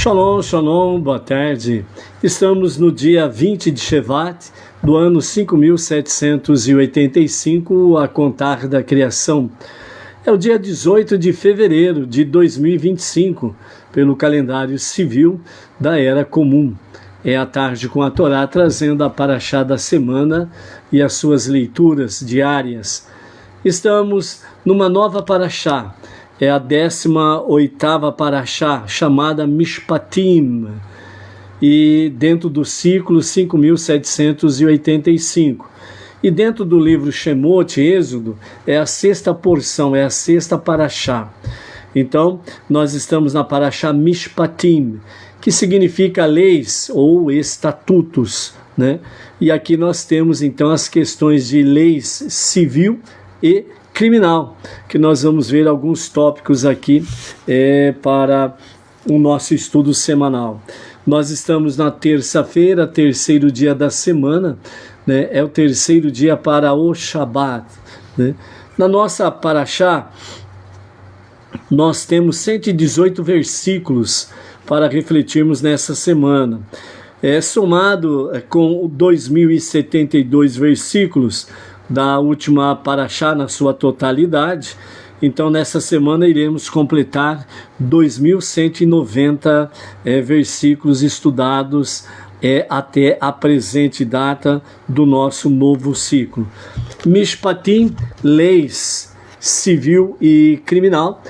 Shalom, shalom, boa tarde. Estamos no dia 20 de Shevat, do ano 5785, a contar da criação. É o dia 18 de fevereiro de 2025, pelo calendário civil da Era Comum. É a tarde com a Torá, trazendo a Parashá da semana e as suas leituras diárias. Estamos numa nova Parashá. É a 18ª Parashá, chamada Mishpatim, e dentro do ciclo 5785. E dentro do livro Shemot, Êxodo, é a sexta porção, é a sexta Parashá. Então, nós estamos na Parashá Mishpatim, que significa leis ou estatutos, né? E aqui nós temos, então, as questões de leis civil e criminal, que nós vamos ver alguns tópicos aqui para o nosso estudo semanal. Nós estamos na terça-feira, terceiro dia da semana, né? É o terceiro dia para o Shabat, né? Na nossa Parashá, nós temos 118 versículos para refletirmos nessa semana. Somado com 2072 versículos da última Parashá na sua totalidade, então nessa semana iremos completar 2190 versículos estudados até a presente data do nosso novo ciclo. Mishpatim, leis civil e criminal,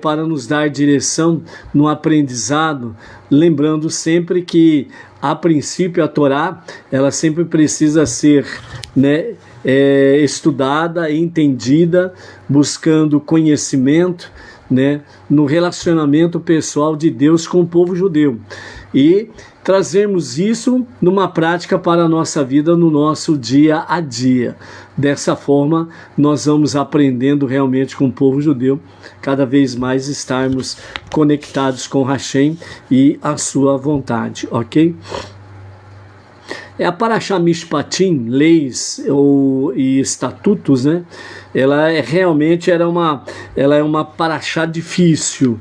para nos dar direção no aprendizado, lembrando sempre que, a princípio, a Torá, ela sempre precisa ser, né, estudada e entendida, buscando conhecimento, né, no relacionamento pessoal de Deus com o povo judeu. E trazermos isso numa prática para a nossa vida, no nosso dia a dia. Dessa forma, nós vamos aprendendo realmente com o povo judeu, cada vez mais estarmos conectados com Hashem e a sua vontade, ok? A Parashá Mishpatim, leis e estatutos, né? Ela é uma Parashá difícil,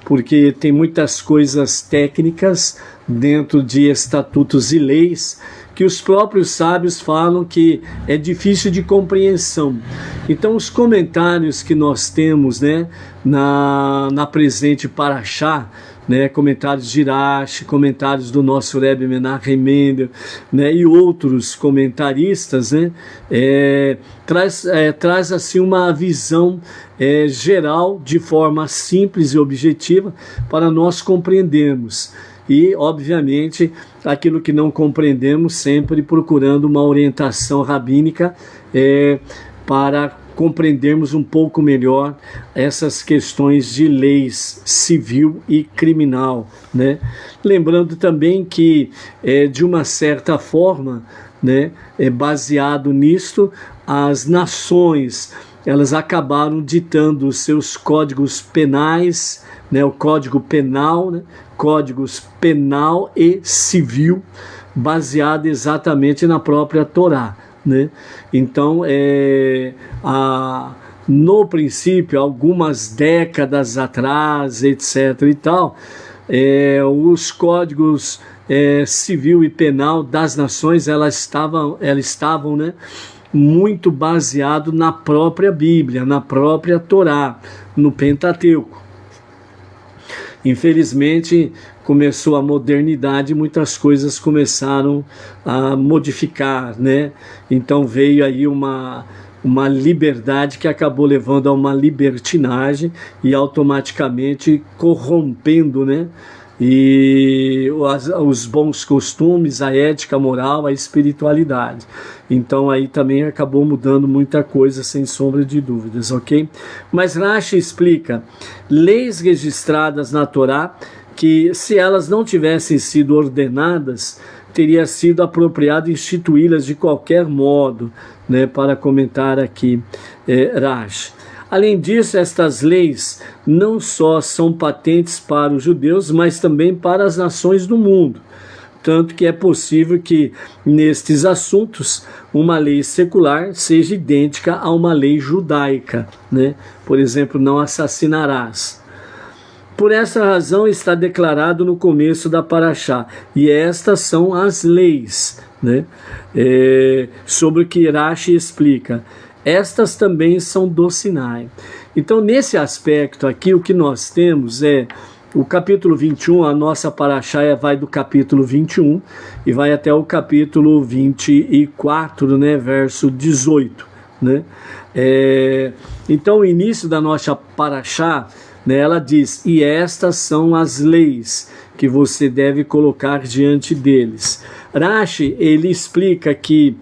porque tem muitas coisas técnicas dentro de estatutos e leis que os próprios sábios falam que é difícil de compreensão. Então, os comentários que nós temos, né, na presente Parashá, né, comentários de Rashi, comentários do nosso Rebbe Menachem Mendel, né, e outros comentaristas, né, traz assim uma visão geral, de forma simples e objetiva, para nós compreendermos. E, obviamente, aquilo que não compreendemos, sempre procurando uma orientação rabínica para compreendermos um pouco melhor essas questões de leis civil e criminal, né? Lembrando também que, de uma certa forma, né, baseado nisto, as nações, elas acabaram ditando os seus códigos penais, né, o Código Penal, né, códigos penal e civil, baseado exatamente na própria Torá, né? Então, no princípio, algumas décadas atrás, etc. e tal, os códigos civil e penal das nações, elas estavam, né, muito baseado na própria Bíblia, na própria Torá, no Pentateuco. Infelizmente, começou a modernidade e muitas coisas começaram a modificar, né? Então veio aí uma liberdade que acabou levando a uma libertinagem e automaticamente corrompendo, né, e os bons costumes, a ética, a moral, a espiritualidade. Então aí também acabou mudando muita coisa, sem sombra de dúvidas, ok? Mas Rashi explica: leis registradas na Torá, que se elas não tivessem sido ordenadas, teria sido apropriado instituí-las de qualquer modo, né, para comentar aqui Rashi. Além disso, estas leis não só são patentes para os judeus, mas também para as nações do mundo. Tanto que é possível que, nestes assuntos, uma lei secular seja idêntica a uma lei judaica, né? Por exemplo, não assassinarás. Por essa razão está declarado no começo da Parashá, e estas são as leis, né? Sobre o que Rashi explica. Estas também são do Sinai. Então, nesse aspecto aqui, o que nós temos é o capítulo 21, a nossa Parashá vai do capítulo 21 e vai até o capítulo 24, né, verso 18. Né? Então, o início da nossa Parashá, né, ela diz, e estas são as leis que você deve colocar diante deles. Rashi, ele explica que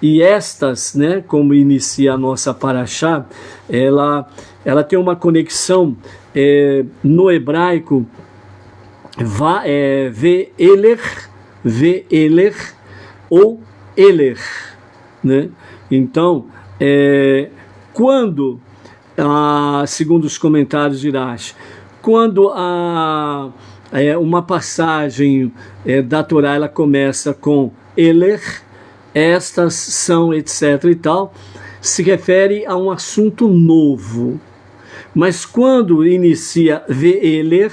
e estas, né, como inicia a nossa Parashá, ela tem uma conexão no hebraico, ve'eler ou eler, né? Então, quando, segundo os comentários de Rashi, quando uma passagem da Torá ela começa com eler, estas são, etc. e tal, se refere a um assunto novo. Mas quando inicia ve'eler,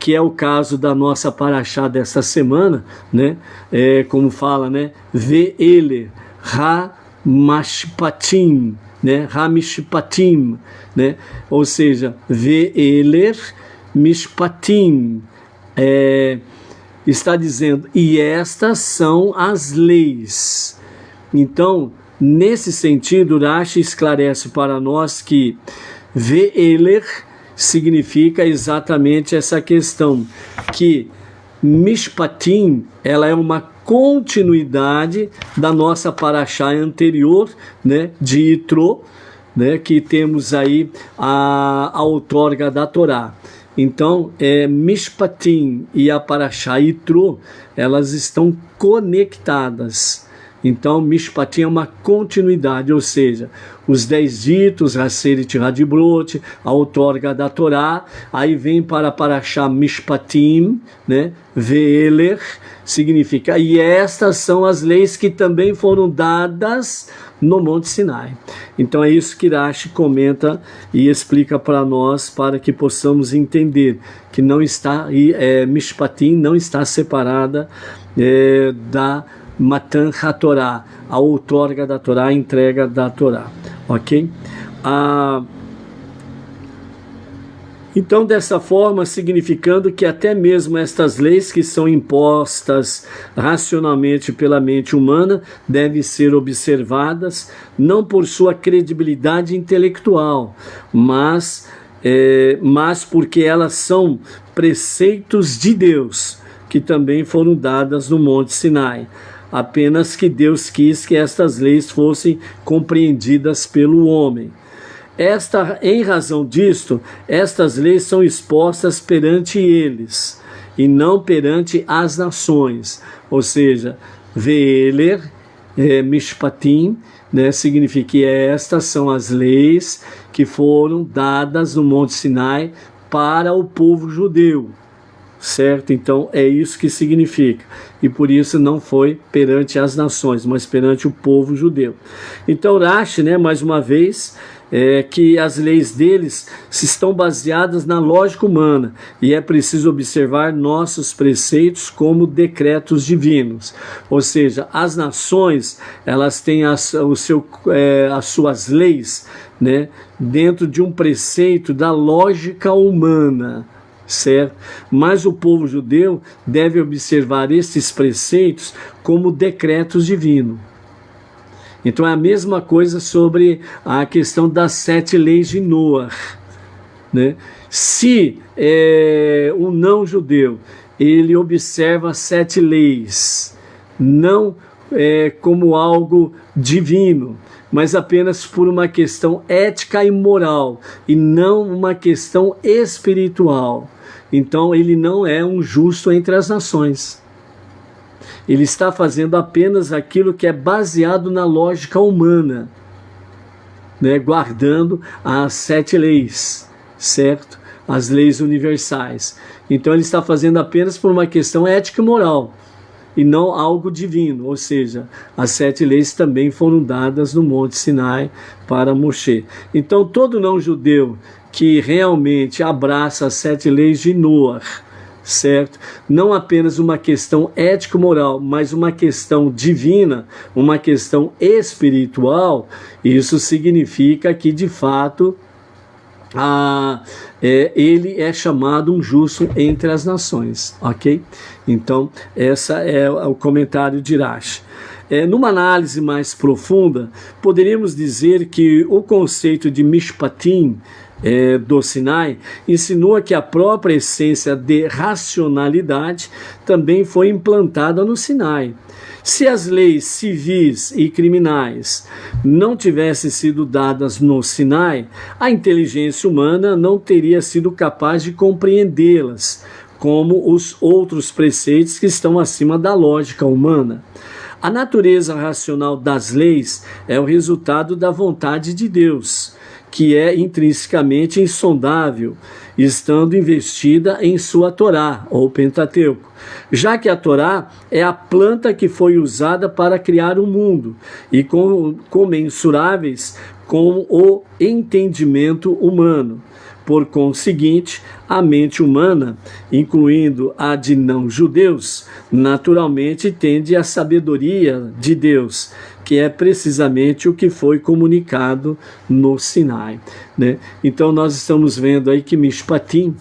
que é o caso da nossa Parashá desta semana, né? Como fala, né? Ve'eler, ha-mashpatim, né? Ha-mishpatim, né? Ou seja, ve'eler, mishpatim, está dizendo, e estas são as leis. Então, nesse sentido, Rashi esclarece para nós que ve'eler significa exatamente essa questão, que Mishpatim, ela é uma continuidade da nossa Parashá anterior, né, de Yitro, né, que temos aí a outorga da Torá. Então, Mishpatim e a Parashá Yitro, elas estão conectadas. Então, Mishpatim é uma continuidade, ou seja, os 10 ditos, Haseret Hadibrot, a outorga da Torá, aí vem para a Parashá Mishpatim, né? Ve'eler, significa, e estas são as leis que também foram dadas no Monte Sinai. Então é isso que Rashi comenta e explica para nós, para que possamos entender que não está, Mishpatim não está separada da Matan HaTorá, a outorga da Torá, a entrega da Torá, ok? Então, dessa forma, significando que até mesmo estas leis que são impostas racionalmente pela mente humana devem ser observadas, não por sua credibilidade intelectual, mas porque elas são preceitos de Deus, que também foram dadas no Monte Sinai. Apenas que Deus quis que estas leis fossem compreendidas pelo homem. Em razão disto, estas leis são expostas perante eles, e não perante as nações. Ou seja, ve'eler, mishpatim, né, significa que estas são as leis que foram dadas no Monte Sinai para o povo judeu. Certo? Então é isso que significa, e por isso não foi perante as nações, mas perante o povo judeu. Então Rashi, né, mais uma vez, que as leis deles estão baseadas na lógica humana, e é preciso observar nossos preceitos como decretos divinos. Ou seja, as nações, elas têm as suas leis, né, dentro de um preceito da lógica humana, certo? Mas o povo judeu deve observar esses preceitos como decretos divinos. Então é a mesma coisa sobre a questão das 7 leis de Noé, né? Se um não judeu ele observa 7 leis, não como algo divino, mas apenas por uma questão ética e moral, e não uma questão espiritual, então ele não é um justo entre as nações. Ele está fazendo apenas aquilo que é baseado na lógica humana, né? Guardando as 7 leis, certo? As leis universais. Então ele está fazendo apenas por uma questão ética e moral, e não algo divino. Ou seja, as 7 leis também foram dadas no Monte Sinai para Moshe. Então todo não judeu que realmente abraça as 7 leis de Noé, certo? Não apenas uma questão ético-moral, mas uma questão divina, uma questão espiritual. Isso significa que, de fato, ele é chamado um justo entre as nações, ok? Então, essa é o comentário de Rashi. Numa análise mais profunda, poderíamos dizer que o conceito de Mishpatim do Sinai insinua que a própria essência de racionalidade também foi implantada no Sinai. Se as leis civis e criminais não tivessem sido dadas no Sinai, a inteligência humana não teria sido capaz de compreendê-las, como os outros preceitos que estão acima da lógica humana. A natureza racional das leis é o resultado da vontade de Deus, que é intrinsecamente insondável, estando investida em sua Torá, ou Pentateuco, já que a Torá é a planta que foi usada para criar o mundo, e comensuráveis com o entendimento humano. Por conseguinte, a mente humana, incluindo a de não-judeus, naturalmente tende à sabedoria de Deus, que é precisamente o que foi comunicado no Sinai, né? Então nós estamos vendo aí que Mishpatim,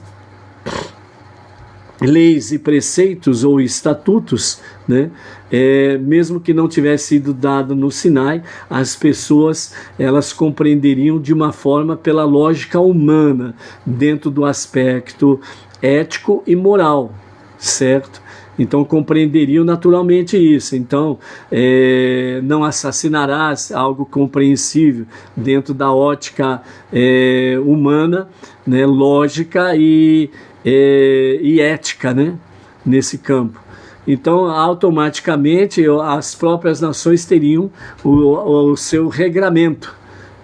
leis e preceitos ou estatutos, né? Mesmo que não tivesse sido dado no Sinai, as pessoas elas compreenderiam de uma forma pela lógica humana, dentro do aspecto ético e moral, certo? Então compreenderiam naturalmente isso. Então não assassinarás, algo compreensível dentro da ótica humana, né? Lógica e ética, né? Nesse campo. Então, automaticamente, as próprias nações teriam o seu regramento,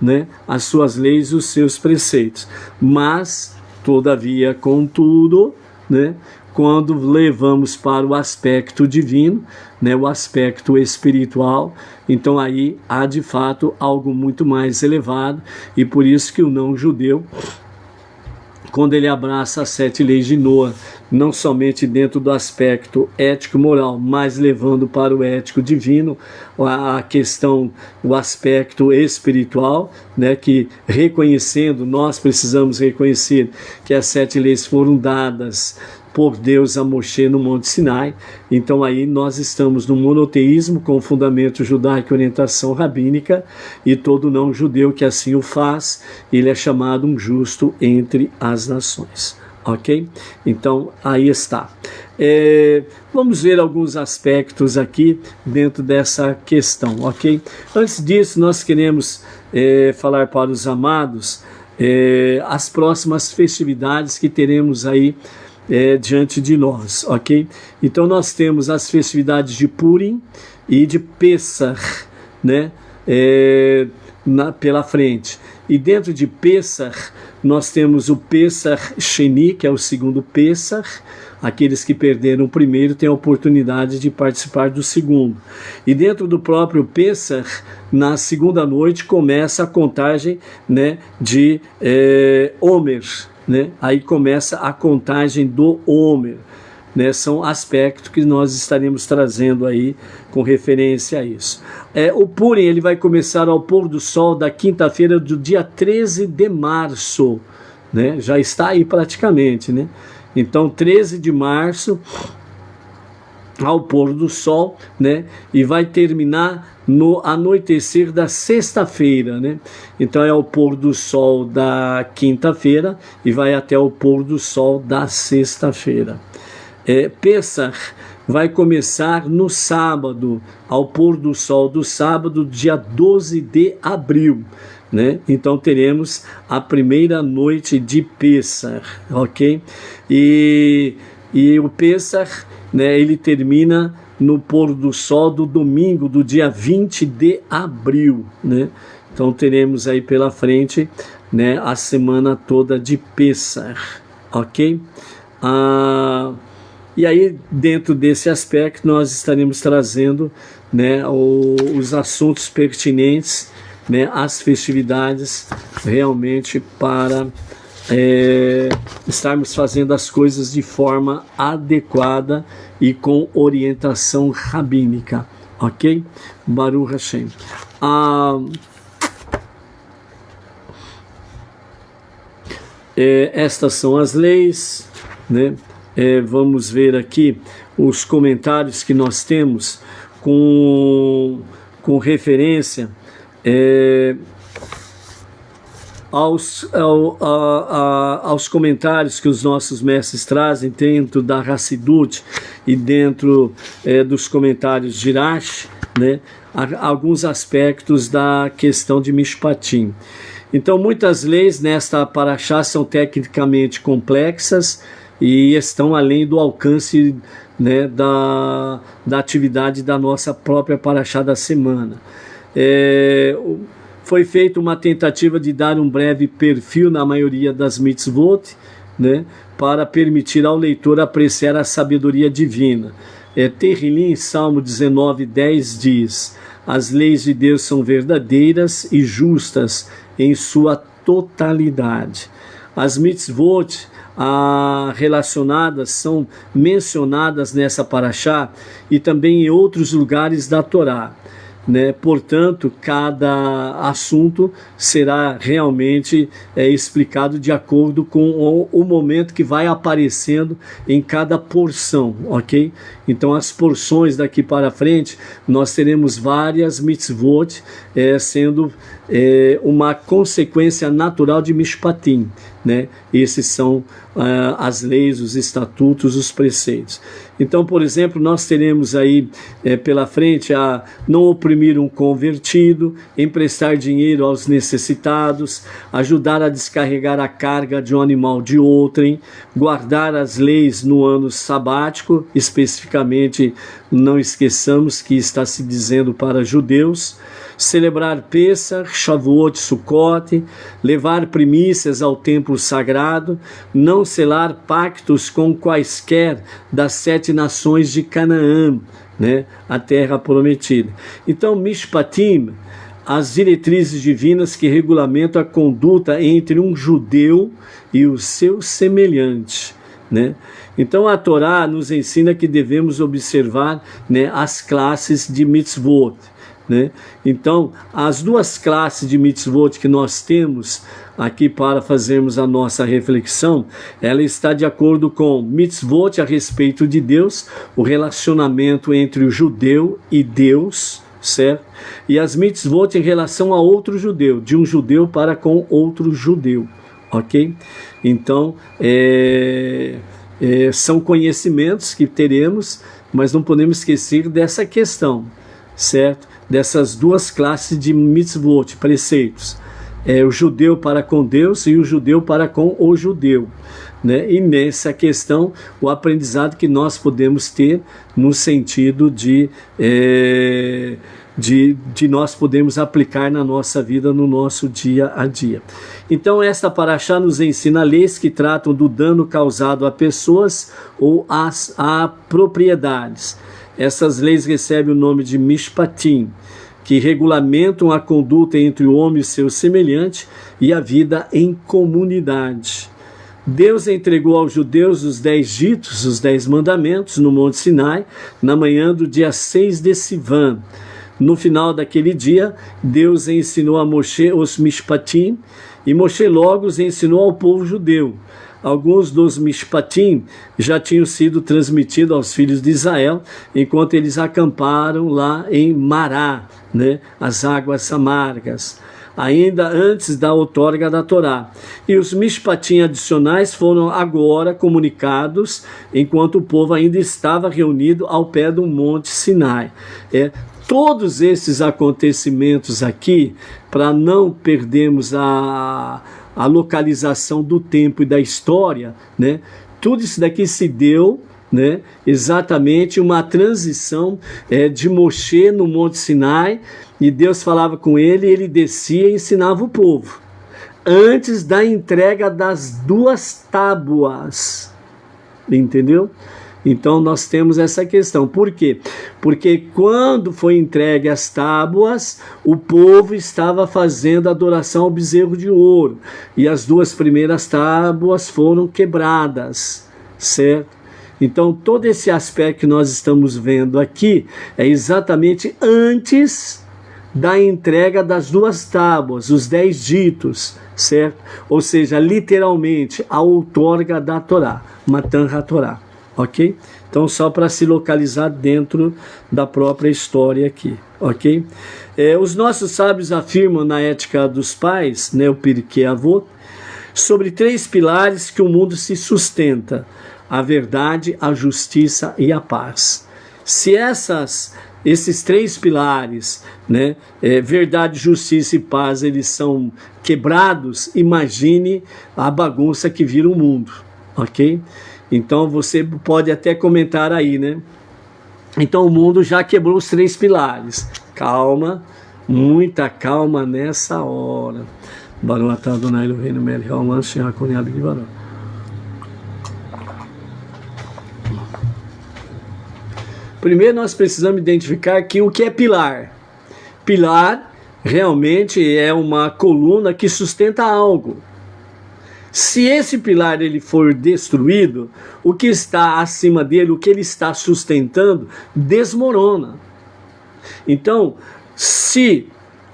né? As suas leis, os seus preceitos. Mas, todavia, contudo, né? Quando levamos para o aspecto divino, né? O aspecto espiritual, então aí há de fato algo muito mais elevado, e por isso que o não-judeu, quando ele abraça as 7 leis de Noé, não somente dentro do aspecto ético-moral, mas levando para o ético-divino, a questão, o aspecto espiritual, né, que reconhecendo, nós precisamos reconhecer que as 7 leis foram dadas por Deus a Moshe no Monte Sinai. Então aí nós estamos no monoteísmo com fundamento judaico e orientação rabínica, e todo não judeu que assim o faz, ele é chamado um justo entre as nações, ok? Então aí está. Vamos ver alguns aspectos aqui dentro dessa questão, ok? Antes disso, nós queremos falar para os amados as próximas festividades que teremos aí diante de nós, ok? Então nós temos as festividades de Purim e de Pessach, né? Pela frente. E dentro de Pessach nós temos o Pessach Sheni, que é o segundo Pessach. Aqueles que perderam o primeiro têm a oportunidade de participar do segundo. E dentro do próprio Pessach, na segunda noite, começa a contagem, né, de Omer, né? Aí começa a contagem do Omer, né? São aspectos que nós estaremos trazendo aí com referência a isso. O Purim ele vai começar ao pôr do sol da quinta-feira do dia 13 de março, né? Já está aí praticamente, né? Então 13 de março ao pôr do sol, né? E vai terminar no anoitecer da sexta-feira, né? Então é o pôr do sol da quinta-feira e vai até o pôr do sol da sexta-feira. Pessach vai começar no sábado, ao pôr do sol do sábado, dia 12 de abril, né? Então teremos a primeira noite de Pessach, ok? E o Pessach, né, ele termina no pôr do sol do domingo, do dia 20 de abril, né? Então teremos aí pela frente, né, a semana toda de Pessach, ok? E aí, dentro desse aspecto, nós estaremos trazendo, né, os assuntos pertinentes, né, às festividades, realmente para estarmos fazendo as coisas de forma adequada e com orientação rabínica, ok? Baruch Hashem. Estas são as leis, né? Vamos ver aqui os comentários que nós temos com referência aos comentários que os nossos mestres trazem dentro da Hassidut e dentro dos comentários de Rashi, né? Alguns aspectos da questão de Mishpatim. Então, muitas leis nesta paraxá são tecnicamente complexas e estão além do alcance, né, da atividade da nossa própria paraxá da semana. Foi feita uma tentativa de dar um breve perfil na maioria das mitzvot, né, para permitir ao leitor apreciar a sabedoria divina. Tehillim, Salmo 19:10 diz: as leis de Deus são verdadeiras e justas em sua totalidade. As mitzvot relacionadas são mencionadas nessa paraxá e também em outros lugares da Torá, né? Portanto, cada assunto será realmente explicado de acordo com o momento que vai aparecendo em cada porção, ok? Então, as porções daqui para frente, nós teremos várias mitzvot sendo uma consequência natural de Mishpatim, né? Esses são as leis, os estatutos, os preceitos. Então, por exemplo, nós teremos aí pela frente a não oprimir um convertido, emprestar dinheiro aos necessitados, ajudar a descarregar a carga de um animal de outrem, guardar as leis no ano sabático, especificamente não esqueçamos que está se dizendo para judeus, celebrar Pesach, Shavuot, Sukkot, levar primícias ao templo sagrado, não selar pactos com quaisquer das 7 nações de Canaã, né, a terra prometida. Então, Mishpatim, as diretrizes divinas que regulamentam a conduta entre um judeu e o seu semelhante, né? Então a Torá nos ensina que devemos observar, né, as classes de mitzvot, né? Então as duas classes de mitzvot que nós temos aqui para fazermos a nossa reflexão, ela está de acordo com mitzvot a respeito de Deus, o relacionamento entre o judeu e Deus, certo? E as mitzvot em relação a outro judeu, de um judeu para com outro judeu, ok? Então, são conhecimentos que teremos, mas não podemos esquecer dessa questão, certo? Dessas duas classes de mitzvot, preceitos. O judeu para com Deus e o judeu para com o judeu, né? E nessa questão, o aprendizado que nós podemos ter no sentido de nós podemos aplicar na nossa vida, no nosso dia a dia. Então esta paraxá nos ensina leis que tratam do dano causado a pessoas ou a propriedades. Essas leis recebem o nome de Mishpatim, que regulamentam a conduta entre o homem e seu semelhante e a vida em comunidade. Deus entregou aos judeus os 10 ditos, os 10 mandamentos, no Monte Sinai, na manhã do dia 6 de Sivan. No final daquele dia, Deus ensinou a Moshe os Mishpatim, e Moshe logo os ensinou ao povo judeu. Alguns dos Mishpatim já tinham sido transmitidos aos filhos de Israel, enquanto eles acamparam lá em Mará, né, as águas amargas, ainda antes da outorga da Torá. E os Mishpatim adicionais foram agora comunicados enquanto o povo ainda estava reunido ao pé do Monte Sinai. Todos esses acontecimentos aqui, para não perdermos a localização do tempo e da história, né? Tudo isso daqui se deu, né, exatamente uma transição de Moshe no Monte Sinai, e Deus falava com ele, ele descia e ensinava o povo, antes da entrega das 2 tábuas, entendeu? Então nós temos essa questão. Por quê? Porque quando foi entregue as tábuas, o povo estava fazendo adoração ao bezerro de ouro. E as 2 primeiras tábuas foram quebradas, certo? Então todo esse aspecto que nós estamos vendo aqui é exatamente antes da entrega das 2 tábuas, os 10 ditos, certo? Ou seja, literalmente a outorga da Torá, Matan HaTorá. Ok? Então, só para se localizar dentro da própria história aqui, ok? Os nossos sábios afirmam na Ética dos Pais, né, o Pirkei Avot, sobre 3 pilares que o mundo se sustenta: a verdade, a justiça e a paz. Se esses 3 pilares, né, verdade, justiça e paz, eles são quebrados, imagine a bagunça que vira o mundo, ok? Então você pode até comentar aí, né? Então o mundo já quebrou os 3 pilares. Calma, muita calma nessa hora. Baruch Adonai Eloheinu melech haolam she'akol yabid baruch. Primeiro nós precisamos identificar aqui o que é pilar. Pilar realmente é uma coluna que sustenta algo. Se esse pilar ele for destruído, o que está acima dele, o que ele está sustentando, desmorona. Então, se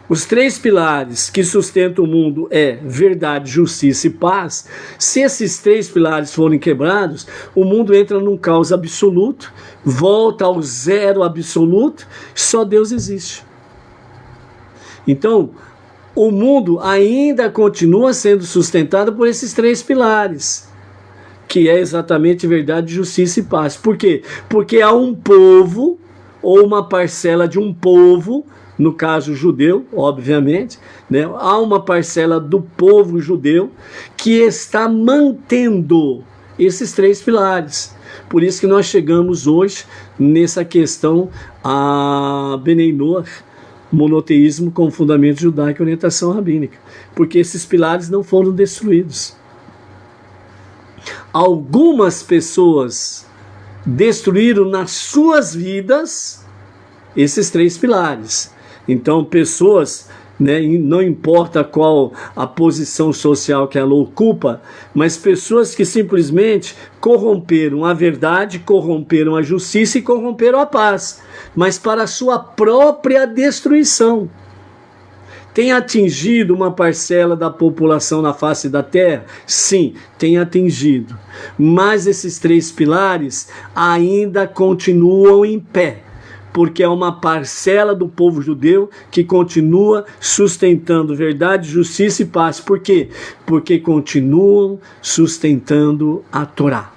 os 3 pilares que sustentam o mundo é verdade, justiça e paz, se esses 3 pilares forem quebrados, o mundo entra num caos absoluto, volta ao zero absoluto, só Deus existe. Então, o mundo ainda continua sendo sustentado por esses 3 pilares, que é exatamente verdade, justiça e paz. Por quê? Porque há um povo, ou uma parcela de um povo, no caso judeu, obviamente, né? Há uma parcela do povo judeu que está mantendo esses 3 pilares. Por isso que nós chegamos hoje nessa questão a Benei Noach, monoteísmo com fundamento judaico e orientação rabínica, porque esses pilares não foram destruídos. Algumas pessoas destruíram nas suas vidas esses 3 pilares. Então pessoas, né, não importa qual a posição social que ela ocupa, mas pessoas que simplesmente corromperam a verdade, corromperam a justiça e corromperam a paz, mas para a sua própria destruição. Tem atingido uma parcela da população na face da terra? Sim, tem atingido. Mas esses 3 pilares ainda continuam em pé, porque é uma parcela do povo judeu que continua sustentando verdade, justiça e paz. Por quê? Porque continuam sustentando a Torá.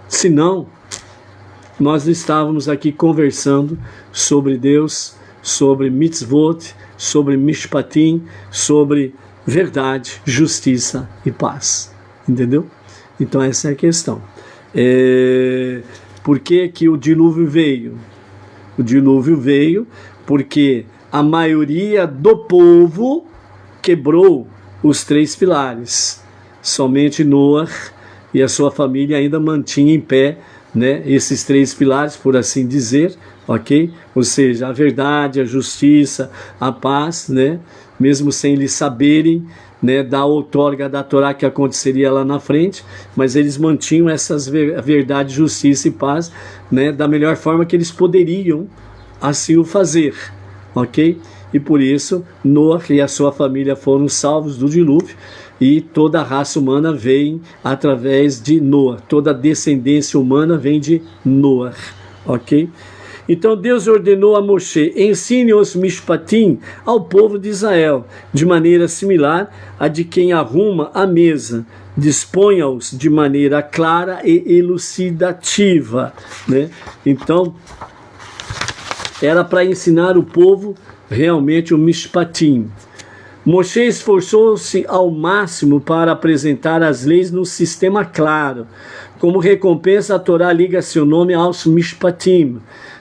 Senão, nós estávamos aqui conversando sobre Deus, sobre mitzvot, sobre mishpatim, sobre verdade, justiça e paz. Entendeu? Então essa é a questão. Por que que o dilúvio veio? O dilúvio veio porque a maioria do povo quebrou os 3 pilares. Somente Noach e a sua família ainda mantinham em pé, né, esses 3 pilares, por assim dizer, ok? Ou seja, a verdade, a justiça, a paz, né, mesmo sem eles saberem, né, da outorga da Torá que aconteceria lá na frente, mas eles mantinham essas verdade, justiça e paz, né, da melhor forma que eles poderiam assim o fazer, ok? E por isso Noach e a sua família foram salvos do dilúvio, e toda a raça humana vem através de Noach, toda a descendência humana vem de Noach, ok? Então Deus ordenou a Moshe: ensine os mishpatim ao povo de Israel, de maneira similar à de quem arruma a mesa, disponha-os de maneira clara e elucidativa, né? Então era para ensinar o povo realmente o mishpatim. Moshe esforçou-se ao máximo para apresentar as leis num sistema claro. Como recompensa, a Torá liga seu nome aos mishpatim,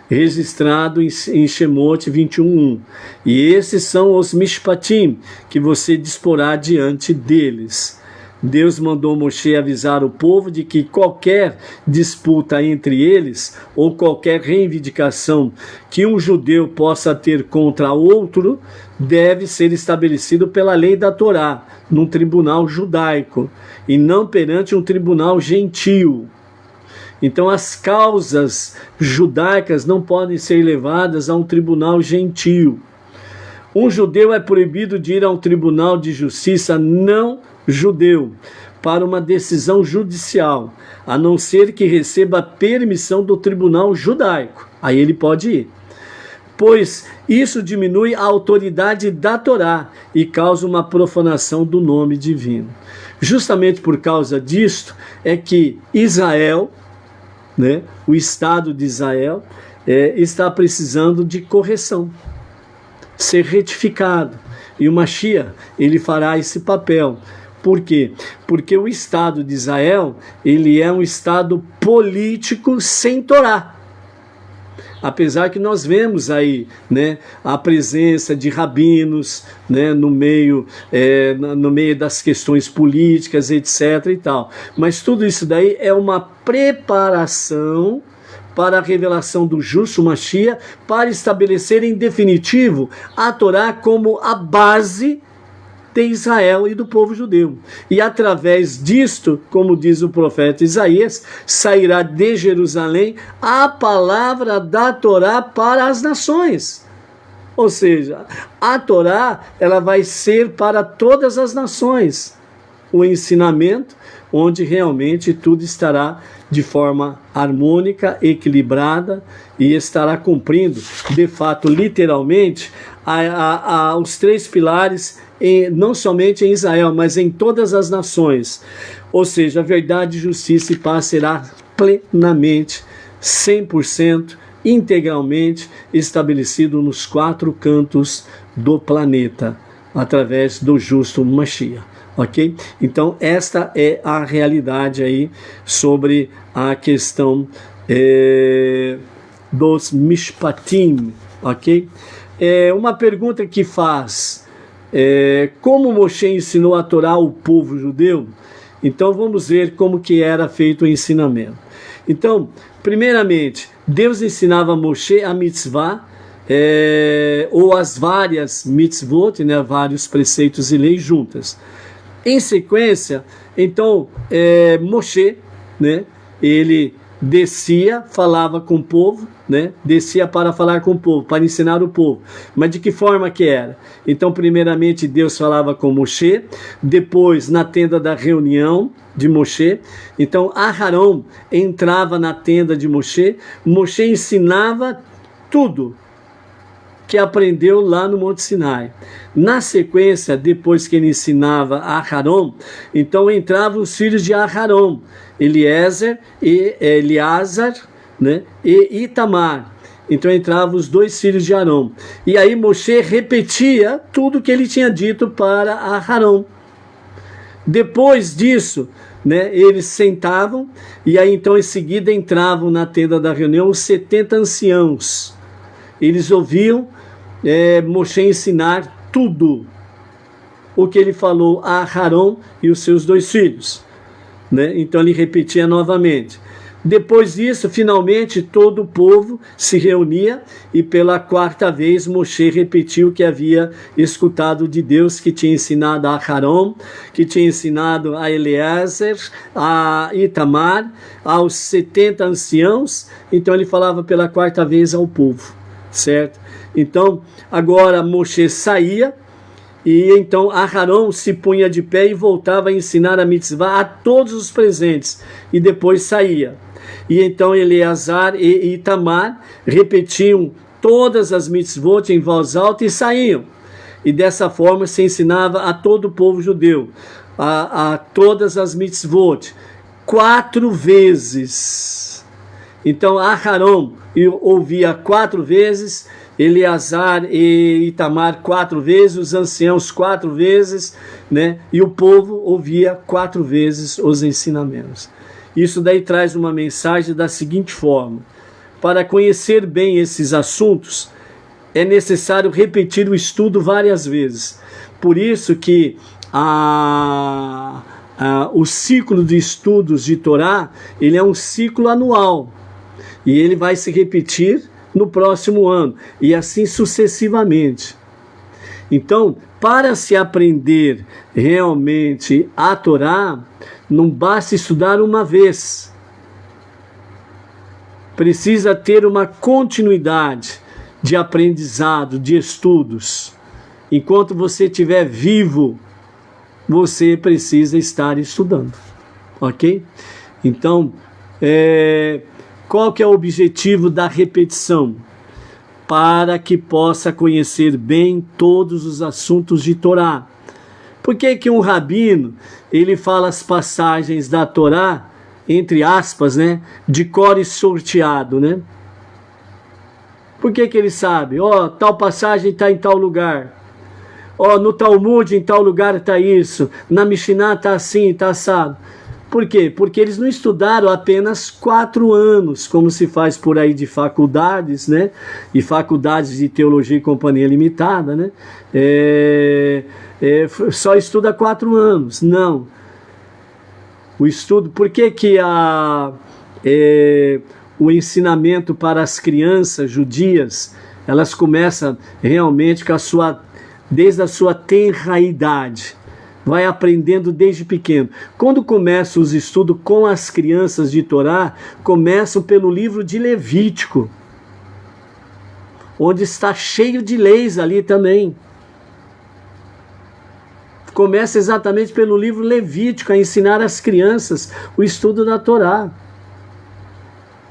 registrado em Shemot 21:1. E esses são os mishpatim que você disporá diante deles. Deus mandou Moshe avisar o povo de que qualquer disputa entre eles ou qualquer reivindicação que um judeu possa ter contra outro deve ser estabelecido pela lei da Torá, num tribunal judaico e não perante um tribunal gentil. Então as causas judaicas não podem ser levadas a um tribunal gentil. Um judeu é proibido de ir a um tribunal de justiça não judeu para uma decisão judicial, a não ser que receba permissão do tribunal judaico. Aí ele pode ir. Pois isso diminui a autoridade da Torá e causa uma profanação do nome divino. Justamente por causa disto é que Israel, né, o Estado de Israel, está precisando de correção, ser retificado. E o Mashiach, ele fará esse papel. Por quê? Porque o Estado de Israel, ele é um Estado político sem Torá. Apesar que nós vemos aí, né, a presença de rabinos, né, no meio das questões políticas, etc. e tal. Mas tudo isso daí é uma preparação para a revelação do justo Mashiach, para estabelecer em definitivo a Torá como a base de Israel e do povo judeu. E através disto, como diz o profeta Isaías, sairá de Jerusalém a palavra da Torá para as nações. Ou seja, a Torá, ela vai ser para todas as nações o ensinamento, onde realmente tudo estará de forma harmônica, equilibrada e estará cumprindo, de fato, literalmente, os três pilares, não somente em Israel, mas em todas as nações. Ou seja, a verdade, justiça e paz será plenamente, 100%, integralmente estabelecido nos quatro cantos do planeta, através do justo Mashiach. Ok? Então, esta é a realidade aí sobre a questão dos Mishpatim. Ok? Uma pergunta que faz: como Moshe ensinou a Torá ao povo judeu? Então, vamos ver como que era feito o ensinamento. Então, primeiramente, Deus ensinava a Moshe a mitzvah, ou as várias mitzvot, né, vários preceitos e leis juntas. Em sequência, então, Moshe, né, ele descia, falava com o povo, né, descia para falar com o povo, para ensinar o povo. Mas de que forma que era? Então, primeiramente, Deus falava com Moshe, depois na tenda da reunião de Moshe. Então, Aharon entrava na tenda de Moshe, Moshe ensinava tudo que aprendeu lá no Monte Sinai. Na sequência, depois que ele ensinava a Aharon, então entravam os filhos de Aharon, Eliezer e Eleazar, né, e Itamar. Então entravam os dois filhos de Arão. E aí Moshe repetia tudo que ele tinha dito para Aharon. Depois disso, né, eles sentavam, e aí então em seguida entravam na tenda da reunião os 70 anciãos. Eles ouviam Moshe ensinar tudo o que ele falou a Aharon e os seus dois filhos, né? Então ele repetia novamente. Depois disso, finalmente todo o povo se reunia e pela quarta vez Moshe repetiu o que havia escutado de Deus, que tinha ensinado a Aharon, que tinha ensinado a Eliezer, a Itamar, aos 70 anciãos. Então ele falava pela quarta vez ao povo, certo? Então, agora Moshe saía, e então Aharon se punha de pé e voltava a ensinar a mitzvah a todos os presentes, e depois saía. E então Eleazar e Itamar repetiam todas as mitzvot em voz alta e saíam. E dessa forma se ensinava a todo o povo judeu, a todas as mitzvot, 4 vezes. Então Aharon ouvia 4 vezes, Eleazar e Itamar 4 vezes, os anciãos 4 vezes, né? E o povo ouvia 4 vezes os ensinamentos. Isso daí traz uma mensagem da seguinte forma: para conhecer bem esses assuntos, é necessário repetir o estudo várias vezes. Por isso que a o ciclo de estudos de Torá, ele é um ciclo anual. E ele vai se repetir no próximo ano. E assim sucessivamente. Então, para se aprender realmente a Torá, não basta estudar uma vez. Precisa ter uma continuidade de aprendizado, de estudos. Enquanto você estiver vivo, você precisa estar estudando. Ok? Então, qual que é o objetivo da repetição? Para que possa conhecer bem todos os assuntos de Torá. Por que que um rabino, ele fala as passagens da Torá, entre aspas, né, de cor e sorteado, né? Por que que ele sabe? Tal passagem está em tal lugar. No Talmud, em tal lugar está isso. Na Mishnah está assim, está assado. Por quê? Porque eles não estudaram apenas 4 anos, como se faz por aí de faculdades, né? E faculdades de teologia e companhia limitada, né? Só estuda 4 anos. Não. O estudo, por que que o ensinamento para as crianças judias, elas começam realmente desde a sua tenra idade. Vai aprendendo desde pequeno. Quando começam os estudos com as crianças de Torá, começam pelo livro de Levítico, onde está cheio de leis ali também. Começa exatamente pelo livro Levítico, a ensinar às crianças o estudo da Torá.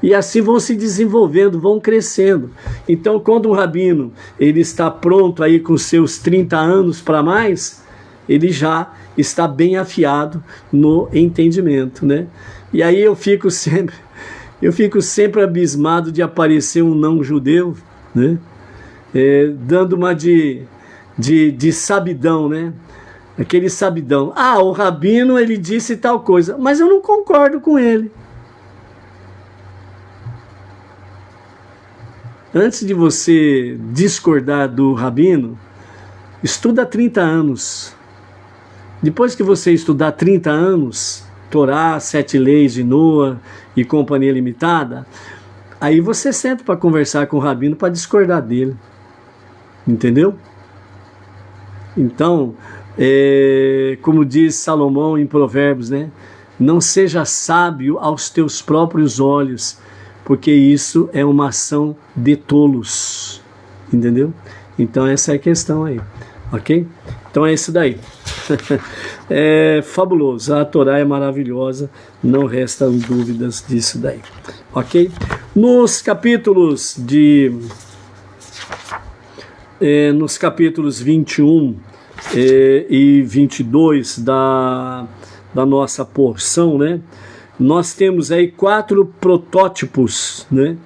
E assim vão se desenvolvendo, vão crescendo. Então, quando um rabino ele está pronto aí com seus 30 anos para mais, ele já está bem afiado no entendimento, né? E aí eu fico sempre abismado de aparecer um não-judeu, né? Dando uma de sabidão, né? Aquele sabidão. O rabino ele disse tal coisa, mas eu não concordo com ele. Antes de você discordar do rabino, estuda 30 anos. Depois que você estudar 30 anos, Torá, 7 leis de Noa e companhia limitada, aí você senta para conversar com o rabino para discordar dele. Entendeu? Então, como diz Salomão em Provérbios, né? Não seja sábio aos teus próprios olhos, porque isso é uma ação de tolos. Entendeu? Então essa é a questão aí. Ok? Então é isso daí. É fabuloso, a Torá é maravilhosa, não restam dúvidas disso daí. Ok? Nos capítulos 21 e 22 da nossa porção, né? Nós temos aí 4 protótipos, né?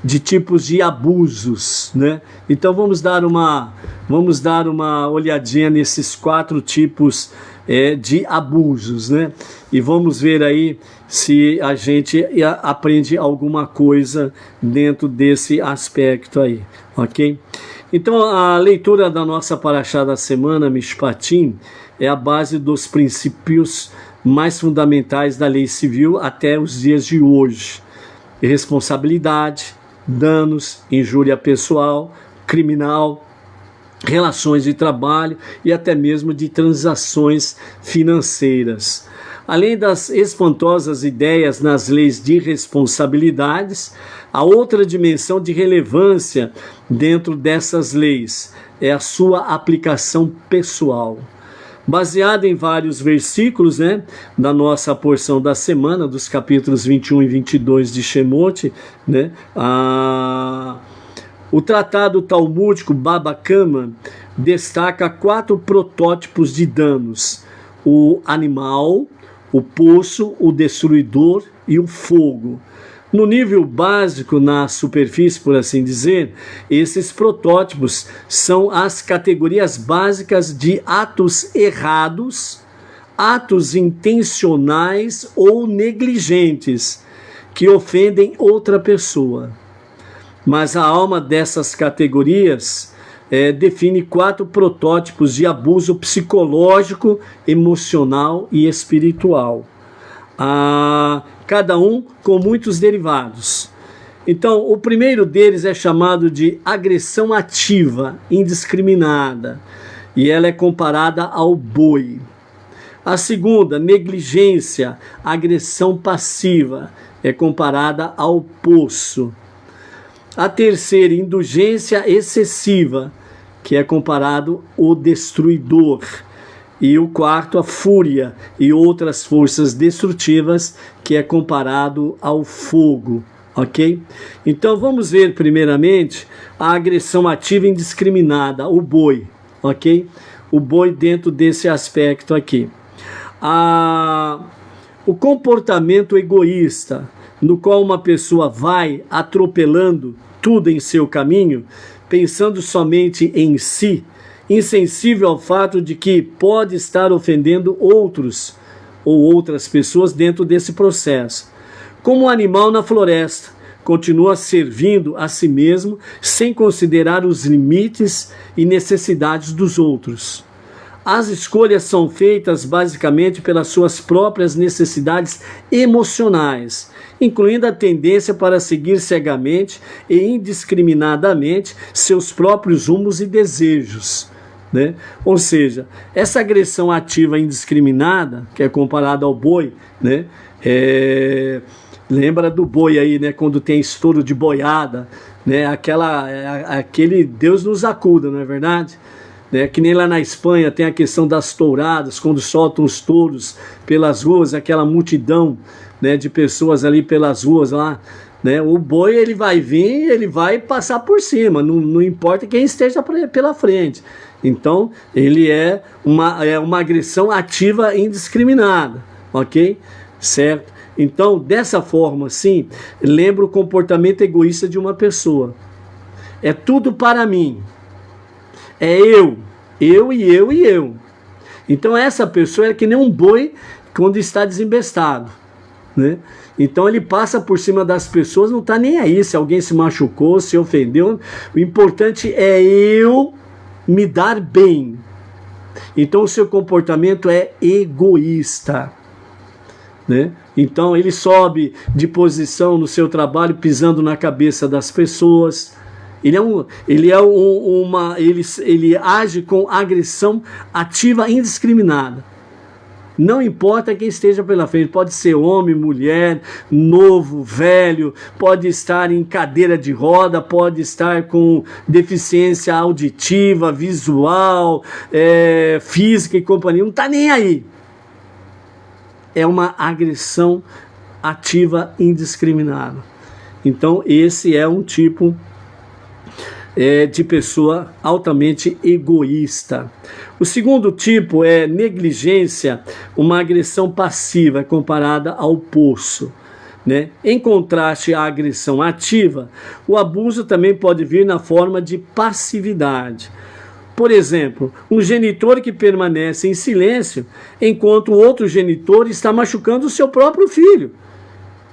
De tipos de abusos, né? Então vamos dar uma olhadinha nesses 4 tipos de abusos, né? E vamos ver aí se a gente aprende alguma coisa dentro desse aspecto aí, ok? Então a leitura da nossa paraxá da semana, Mishpatim, é a base dos princípios mais fundamentais da lei civil até os dias de hoje. Responsabilidade, danos, injúria pessoal, criminal, relações de trabalho e até mesmo de transações financeiras. Além das espantosas ideias nas leis de responsabilidades, a outra dimensão de relevância dentro dessas leis é a sua aplicação pessoal. Baseada em vários versículos, né, da nossa porção da semana, dos capítulos 21 e 22 de Shemot, né, o tratado talmúdico Baba Kama destaca 4 protótipos de danos: o animal, o poço, o destruidor e o fogo. No nível básico, na superfície, por assim dizer, esses protótipos são as categorias básicas de atos errados, atos intencionais ou negligentes que ofendem outra pessoa. Mas a alma dessas categorias define 4 protótipos de abuso psicológico, emocional e espiritual. Cada um com muitos derivados. Então, o primeiro deles é chamado de agressão ativa, indiscriminada, e ela é comparada ao boi. A segunda, negligência, agressão passiva, é comparada ao poço. A terceira, indulgência excessiva, que é comparado ao destruidor. E o quarto, a fúria e outras forças destrutivas, que é comparado ao fogo, ok? Então vamos ver primeiramente a agressão ativa indiscriminada, o boi, ok? O boi dentro desse aspecto aqui. O comportamento egoísta, no qual uma pessoa vai atropelando tudo em seu caminho, pensando somente em si, insensível ao fato de que pode estar ofendendo outros ou outras pessoas dentro desse processo. Como um animal na floresta, continua servindo a si mesmo sem considerar os limites e necessidades dos outros. As escolhas são feitas basicamente pelas suas próprias necessidades emocionais, incluindo a tendência para seguir cegamente e indiscriminadamente seus próprios rumos e desejos. Né? Ou seja, essa agressão ativa indiscriminada, que é comparada ao boi, né? Lembra do boi aí, né? Quando tem estouro de boiada, né? Aquele Deus nos acuda, não é verdade? Né? Que nem lá na Espanha tem a questão das touradas, quando soltam os touros pelas ruas, aquela multidão, né, de pessoas ali pelas ruas lá, né? O boi, ele vai vir, ele vai passar por cima, não importa quem esteja pela frente. Então, ele é uma agressão ativa indiscriminada, ok? Certo? Então, dessa forma, sim, lembra o comportamento egoísta de uma pessoa. É tudo para mim. É eu. Então, essa pessoa é que nem um boi quando está desembestado, né? Então ele passa por cima das pessoas, não está nem aí se alguém se machucou, se ofendeu. O importante é eu me dar bem. Então o seu comportamento é egoísta, né? Então ele sobe de posição no seu trabalho, pisando na cabeça das pessoas. Ele age com agressão ativa indiscriminada. Não importa quem esteja pela frente, pode ser homem, mulher, novo, velho, pode estar em cadeira de roda, pode estar com deficiência auditiva, visual, física e companhia, não está nem aí. É uma agressão ativa indiscriminada. Então esse é um tipo de pessoa altamente egoísta. O segundo tipo é negligência, uma agressão passiva comparada ao poço, né? Em contraste à agressão ativa, o abuso também pode vir na forma de passividade. Por exemplo, um genitor que permanece em silêncio enquanto o outro genitor está machucando o seu próprio filho.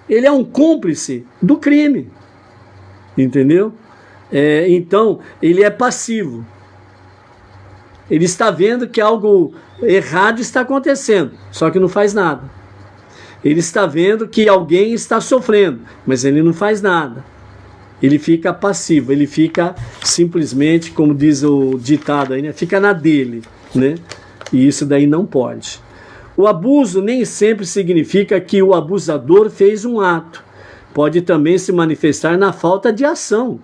Ele é um cúmplice do crime, entendeu? Então, ele é passivo. Ele está vendo que algo errado está acontecendo, só que não faz nada. Ele está vendo que alguém está sofrendo, mas ele não faz nada. Ele fica passivo, ele fica simplesmente, como diz o ditado aí, né? Fica na dele, né? E isso daí não pode. O abuso nem sempre significa que o abusador fez um ato. Pode também se manifestar na falta de ação.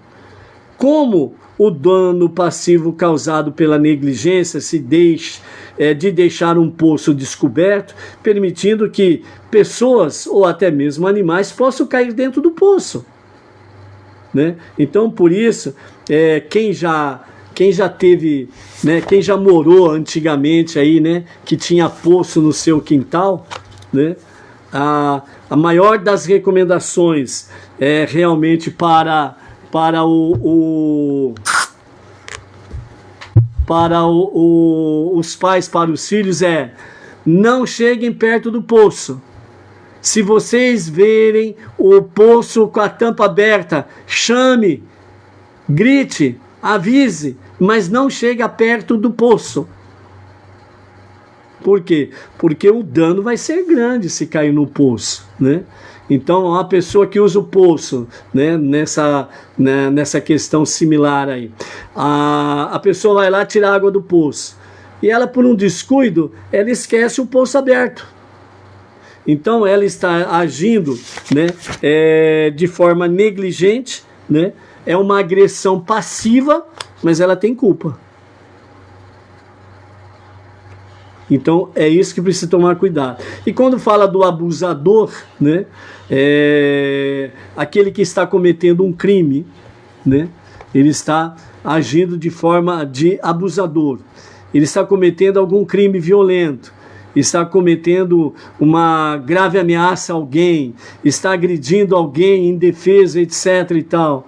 Como o dano passivo causado pela negligência de deixar um poço descoberto, permitindo que pessoas ou até mesmo animais possam cair dentro do poço, né? Então, por isso, quem já teve, né, quem já morou antigamente aí, né, que tinha poço no seu quintal, né, a maior das recomendações é realmente para os pais, para os filhos, não cheguem perto do poço. Se vocês verem o poço com a tampa aberta, chame, grite, avise, mas não chega perto do poço. Por quê? Porque o dano vai ser grande se cair no poço, né? Então, a pessoa que usa o poço, né, nessa questão similar aí, a pessoa vai lá tirar água do poço, e ela, por um descuido, ela esquece o poço aberto. Então, ela está agindo, né, de forma negligente, né? É uma agressão passiva, mas ela tem culpa. Então, é isso que precisa tomar cuidado. E quando fala do abusador, né, aquele que está cometendo um crime, né, ele está agindo de forma de abusador. Ele está cometendo algum crime violento, está cometendo uma grave ameaça a alguém, está agredindo alguém em defesa, etc. e tal.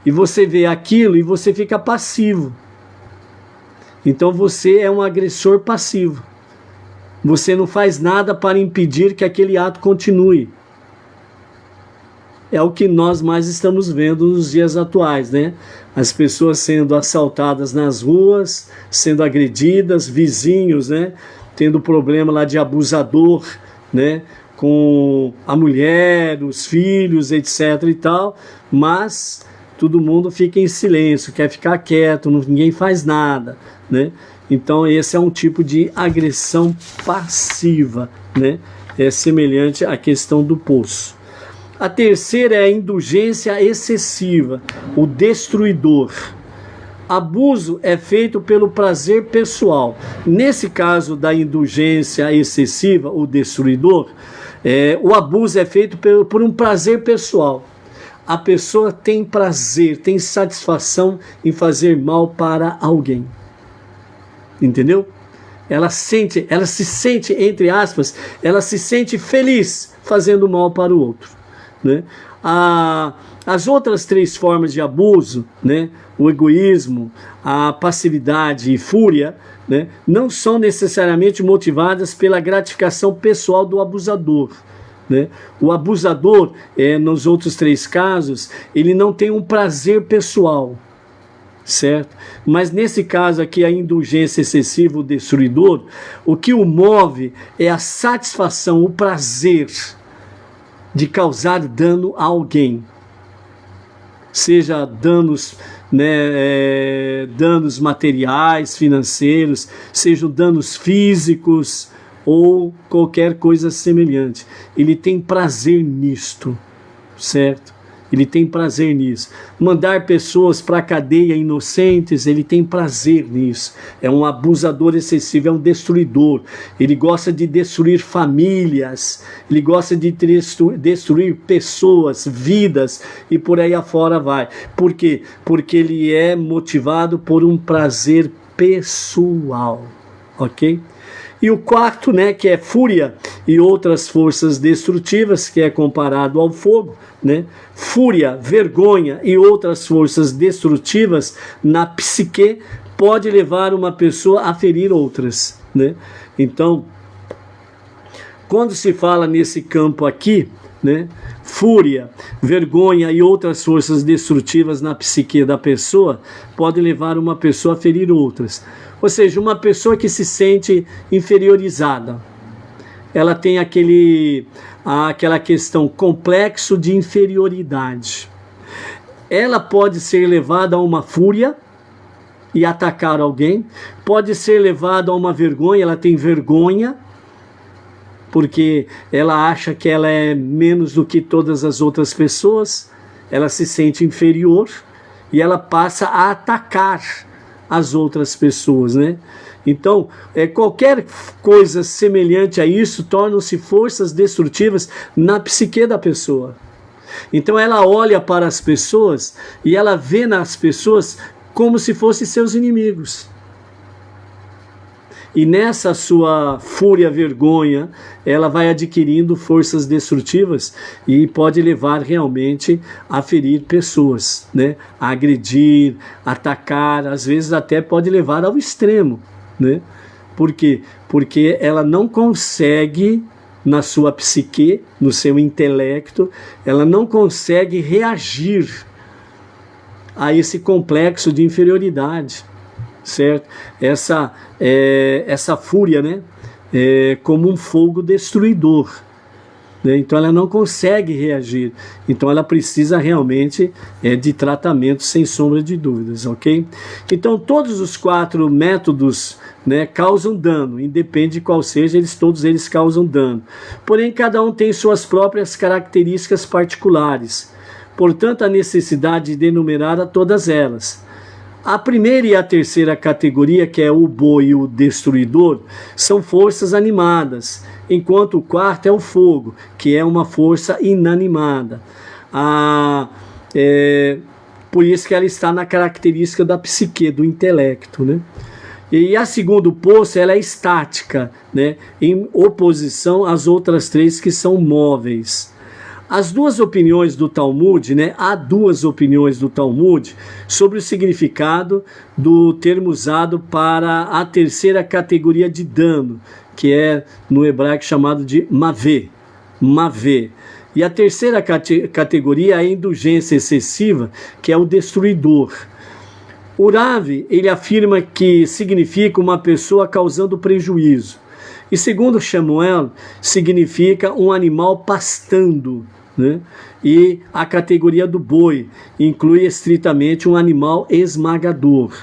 E você vê aquilo e você fica passivo. Então, você é um agressor passivo. Você não faz nada para impedir que aquele ato continue. É o que nós mais estamos vendo nos dias atuais, né? As pessoas sendo assaltadas nas ruas, sendo agredidas, vizinhos, né? Tendo problema lá de abusador, né? Com a mulher, os filhos, etc. e tal. Mas todo mundo fica em silêncio, quer ficar quieto, ninguém faz nada, né? Então, esse é um tipo de agressão passiva, né? É semelhante à questão do poço. A terceira é a indulgência excessiva, o destruidor. Abuso é feito pelo prazer pessoal. Nesse caso da indulgência excessiva, o destruidor, o abuso é feito por um prazer pessoal. A pessoa tem prazer, tem satisfação em fazer mal para alguém. Entendeu? Ela se sente, entre aspas, ela se sente feliz fazendo mal para o outro, né? As outras três formas de abuso, né? O egoísmo, a passividade e fúria, né? Não são necessariamente motivadas pela gratificação pessoal do abusador, né? O abusador, nos outros três casos, ele não tem um prazer pessoal, certo? Mas nesse caso aqui, a indulgência excessiva, o destruidor, o que o move é a satisfação, o prazer de causar dano a alguém. Seja danos, né, danos materiais, financeiros, sejam danos físicos ou qualquer coisa semelhante. Ele tem prazer nisto, certo? Ele tem prazer nisso. Mandar pessoas para a cadeia inocentes, ele tem prazer nisso. É um abusador excessivo, é um destruidor. Ele gosta de destruir famílias, ele gosta de destruir pessoas, vidas, e por aí afora vai. Por quê? Porque ele é motivado por um prazer pessoal, ok? E o quarto, né, que é fúria e outras forças destrutivas, que é comparado ao fogo, né? Fúria, vergonha e outras forças destrutivas na psique pode levar uma pessoa a ferir outras, né? Então, quando se fala nesse campo aqui, né, fúria, vergonha e outras forças destrutivas na psique da pessoa pode levar uma pessoa a ferir outras. Ou seja, uma pessoa que se sente inferiorizada, ela tem aquela questão complexo de inferioridade. Ela pode ser levada a uma fúria e atacar alguém, pode ser levada a uma vergonha, ela tem vergonha, porque ela acha que ela é menos do que todas as outras pessoas, ela se sente inferior e ela passa a atacar as outras pessoas, né? Então, qualquer coisa semelhante a isso tornam-se forças destrutivas na psique da pessoa. Então ela olha para as pessoas e ela vê nas pessoas como se fossem seus inimigos. E nessa sua fúria, vergonha, ela vai adquirindo forças destrutivas e pode levar realmente a ferir pessoas, né? A agredir, atacar, às vezes até pode levar ao extremo, né? Por quê? Porque ela não consegue, na sua psique, no seu intelecto, ela não consegue reagir a esse complexo de inferioridade, certo? Essa fúria, né? Como um fogo destruidor, né? Então ela não consegue reagir, então ela precisa realmente de tratamento, sem sombra de dúvidas, ok? Então todos os 4 métodos, né, causam dano, independe de qual seja, todos eles causam dano, porém cada um tem suas próprias características particulares, portanto a necessidade de enumerar a todas elas. A primeira e a terceira categoria, que é o boi e o destruidor, são forças animadas, enquanto o quarto é o fogo, que é uma força inanimada. Por isso que ela está na característica da psique, do intelecto, né? E a segunda poço, ela é estática, né? Em oposição às outras 3 que são móveis. As 2 opiniões do Talmud, né? Há 2 opiniões do Talmud sobre o significado do termo usado para a terceira categoria de dano, que é no hebraico chamado de mavê. E a terceira categoria é a indulgência excessiva, que é o destruidor. O Rav, ele afirma que significa uma pessoa causando prejuízo. E segundo Shemuel, significa um animal pastando, né? E a categoria do boi inclui estritamente um animal esmagador.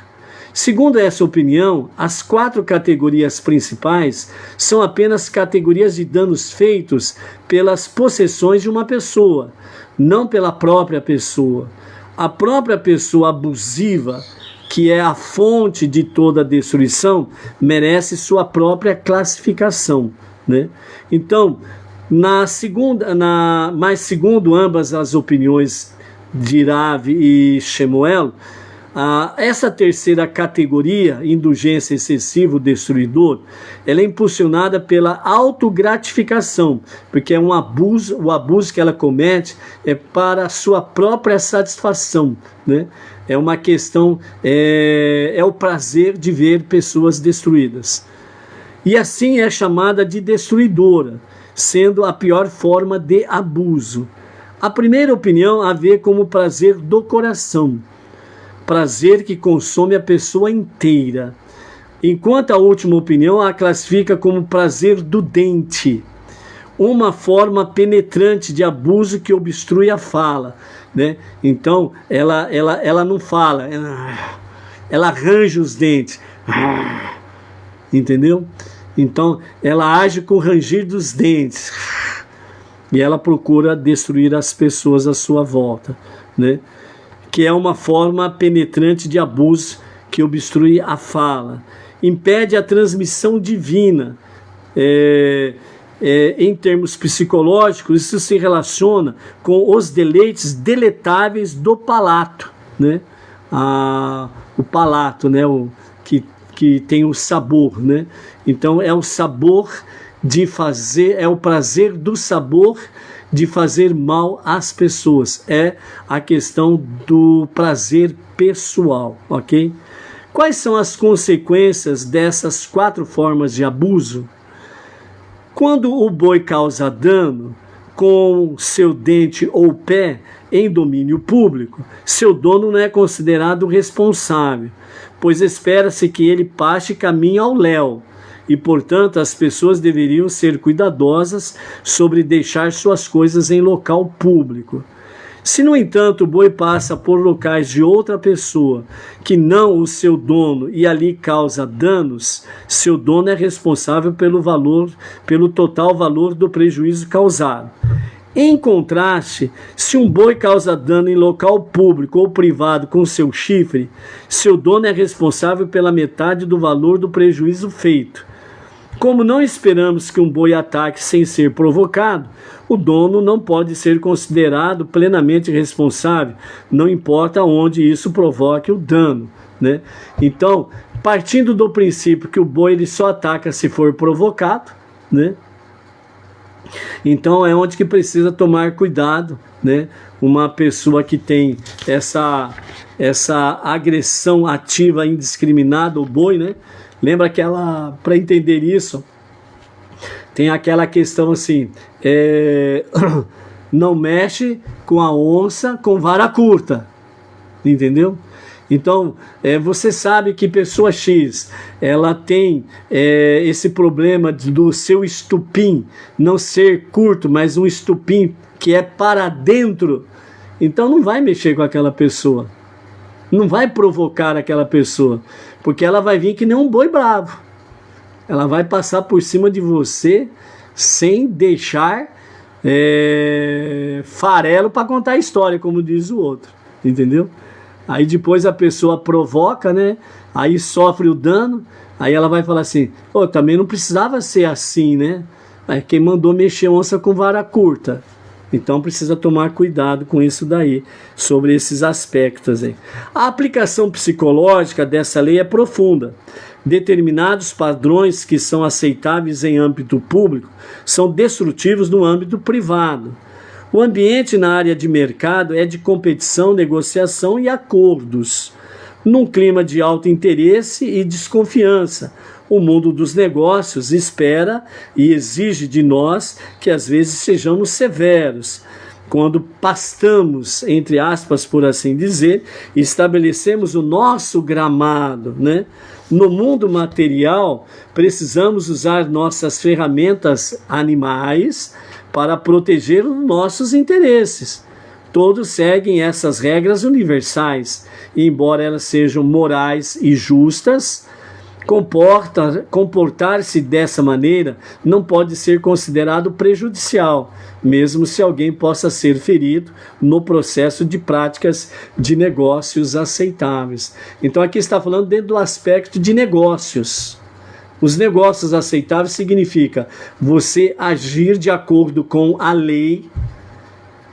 Segundo essa opinião, as 4 categorias principais são apenas categorias de danos feitos pelas possessões de uma pessoa, não pela própria pessoa. A própria pessoa abusiva, que é a fonte de toda a destruição, merece sua própria classificação, né? Então, mas segundo ambas as opiniões de Rav e Shemuel, essa terceira categoria, indulgência excessiva, destruidor, ela é impulsionada pela autogratificação, porque é um abuso, o abuso que ela comete é para a sua própria satisfação, né? É uma questão, é o prazer de ver pessoas destruídas. E assim é chamada de destruidora, sendo a pior forma de abuso. A primeira opinião a ver como prazer do coração, prazer que consome a pessoa inteira, enquanto a última opinião a classifica como prazer do dente, uma forma penetrante de abuso que obstrui a fala, né? Então ela não fala, ela arranja os dentes, entendeu? Então ela age com o ranger dos dentes e ela procura destruir as pessoas à sua volta, né? Que é uma forma penetrante de abuso que obstrui a fala, impede a transmissão divina. Em termos psicológicos, isso se relaciona com os deleites deletáveis do palato, né? O palato, né? Que tem o sabor, né? Então é o sabor de fazer, é o prazer do sabor de fazer mal às pessoas, é a questão do prazer pessoal, ok? Quais são as consequências dessas 4 formas de abuso? Quando o boi causa dano com seu dente ou pé em domínio público, seu dono não é considerado responsável, pois espera-se que ele passe caminho ao léu, e, portanto, as pessoas deveriam ser cuidadosas sobre deixar suas coisas em local público. Se, no entanto, o boi passa por locais de outra pessoa, que não o seu dono, e ali causa danos, seu dono é responsável pelo total valor do prejuízo causado. Em contraste, se um boi causa dano em local público ou privado com seu chifre, seu dono é responsável pela metade do valor do prejuízo feito. Como não esperamos que um boi ataque sem ser provocado, o dono não pode ser considerado plenamente responsável, não importa onde isso provoque o dano, né? Então, partindo do princípio que o boi ele só ataca se for provocado, né? Então é onde que precisa tomar cuidado, né? Uma pessoa que tem essa agressão ativa indiscriminada, o boi, né? Lembra aquela, para entender isso, tem aquela questão assim, não mexe com a onça com vara curta, entendeu? Então, você sabe que pessoa X, ela tem esse problema do seu estupim não ser curto, mas um estupim que é para dentro. Então não vai mexer com aquela pessoa, não vai provocar aquela pessoa, porque ela vai vir que nem um boi bravo. Ela vai passar por cima de você sem deixar farelo para contar a história, como diz o outro, entendeu? Aí depois a pessoa provoca, né? Aí sofre o dano, aí ela vai falar assim, também não precisava ser assim, né? Quem mandou mexer onça com vara curta. Então precisa tomar cuidado com isso daí, sobre esses aspectos aí. A aplicação psicológica dessa lei é profunda. Determinados padrões que são aceitáveis em âmbito público são destrutivos no âmbito privado. O ambiente na área de mercado é de competição, negociação e acordos. Num clima de alto interesse e desconfiança, o mundo dos negócios espera e exige de nós que às vezes sejamos severos. Quando pastamos, entre aspas, por assim dizer, estabelecemos o nosso gramado, né? No mundo material, precisamos usar nossas ferramentas animais para proteger os nossos interesses. Todos seguem essas regras universais, e embora elas sejam morais e justas, comportar-se dessa maneira não pode ser considerado prejudicial, mesmo se alguém possa ser ferido no processo de práticas de negócios aceitáveis. Então aqui está falando dentro do aspecto de negócios. Os negócios aceitáveis significa você agir de acordo com a lei,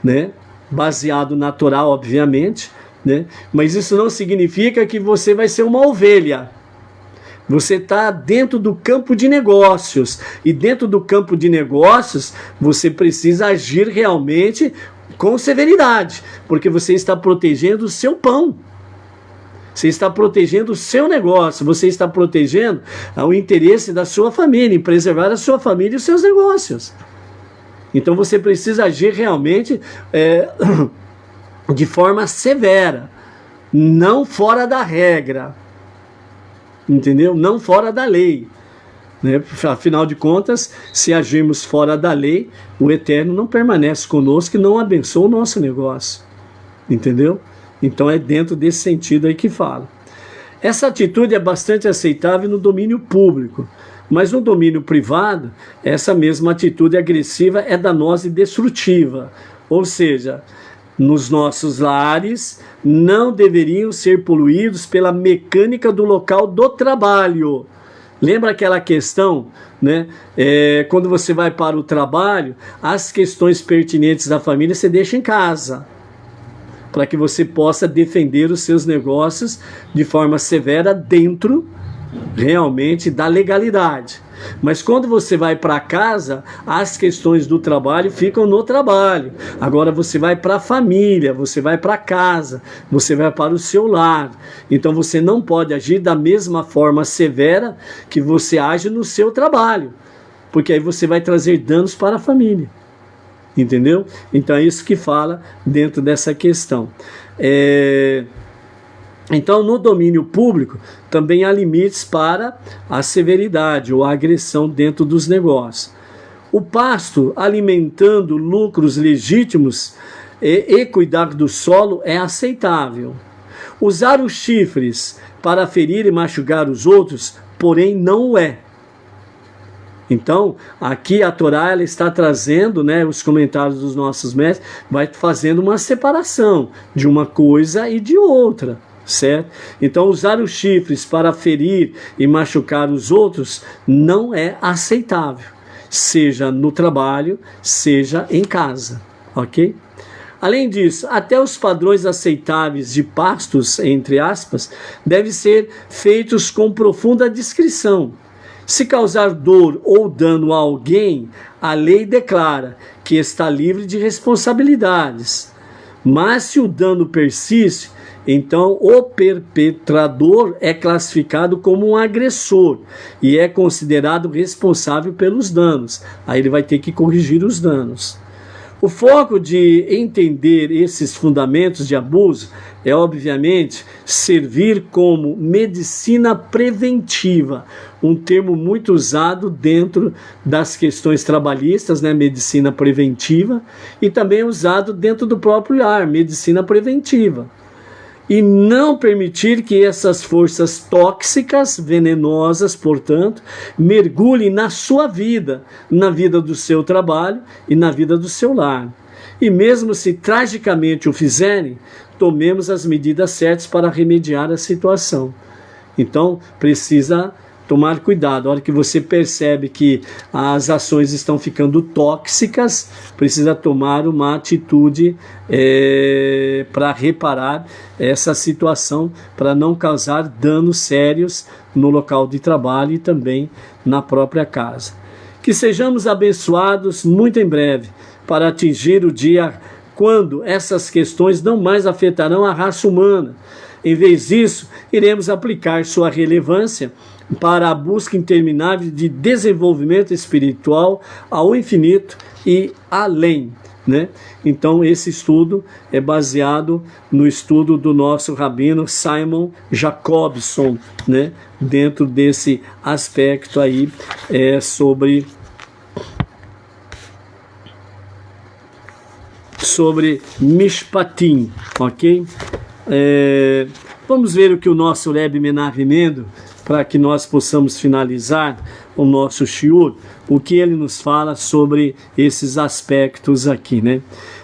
né? Baseado natural, obviamente, né? Mas isso não significa que você vai ser uma ovelha. Você está dentro do campo de negócios, e dentro do campo de negócios você precisa agir realmente com severidade, porque você está protegendo o seu pão, você está protegendo o seu negócio, você está protegendo o interesse da sua família, em preservar a sua família e os seus negócios. Então você precisa agir realmente de forma severa, não fora da regra. Entendeu? Não fora da lei, né? Afinal de contas, se agirmos fora da lei, o Eterno não permanece conosco e não abençoa o nosso negócio, entendeu? Então é dentro desse sentido aí que fala. Essa atitude é bastante aceitável no domínio público, mas no domínio privado, essa mesma atitude agressiva é danosa e destrutiva, ou seja, nos nossos lares não deveriam ser poluídos pela mecânica do local do trabalho. Lembra aquela questão, né? Quando você vai para o trabalho, as questões pertinentes da família você deixa em casa, para que você possa defender os seus negócios de forma severa dentro realmente da legalidade. Mas quando você vai para casa, as questões do trabalho ficam no trabalho. Agora você vai para a família, você vai para casa, você vai para o seu lar. Então você não pode agir da mesma forma severa que você age no seu trabalho, porque aí você vai trazer danos para a família. Entendeu? Então é isso que fala dentro dessa questão. Então, no domínio público, também há limites para a severidade ou a agressão dentro dos negócios. O pasto, alimentando lucros legítimos e cuidar do solo é aceitável. Usar os chifres para ferir e machucar os outros, porém, não o é. Então, aqui a Torá ela está trazendo, né, os comentários dos nossos mestres, vai fazendo uma separação de uma coisa e de outra. Certo? Então usar os chifres para ferir e machucar os outros não é aceitável, seja no trabalho, seja em casa, ok? Além disso, até os padrões aceitáveis de pastos, entre aspas, devem ser feitos com profunda discrição. Se causar dor ou dano a alguém, a lei declara que está livre de responsabilidades, mas se o dano persiste, então o perpetrador é classificado como um agressor e é considerado responsável pelos danos. Aí ele vai ter que corrigir os danos. O foco de entender esses fundamentos de abuso é, obviamente, servir como medicina preventiva, um termo muito usado dentro das questões trabalhistas, né? Medicina preventiva, e também usado dentro do próprio lar, medicina preventiva. E não permitir que essas forças tóxicas, venenosas, portanto, mergulhem na sua vida, na vida do seu trabalho e na vida do seu lar. E mesmo se tragicamente o fizerem, tomemos as medidas certas para remediar a situação. Então, precisa tomar cuidado. A hora que você percebe que as ações estão ficando tóxicas, precisa tomar uma atitude para reparar essa situação, para não causar danos sérios no local de trabalho e também na própria casa. Que sejamos abençoados muito em breve, para atingir o dia quando essas questões não mais afetarão a raça humana. Em vez disso, iremos aplicar sua relevância para a busca interminável de desenvolvimento espiritual ao infinito e além, né? Então, esse estudo é baseado no estudo do nosso rabino Simon Jacobson, né? Dentro desse aspecto aí sobre Mishpatim, ok? Vamos ver o que o nosso Rebbe Menachem Mendel, para que nós possamos finalizar o nosso shiur, o que ele nos fala sobre esses aspectos aqui, né?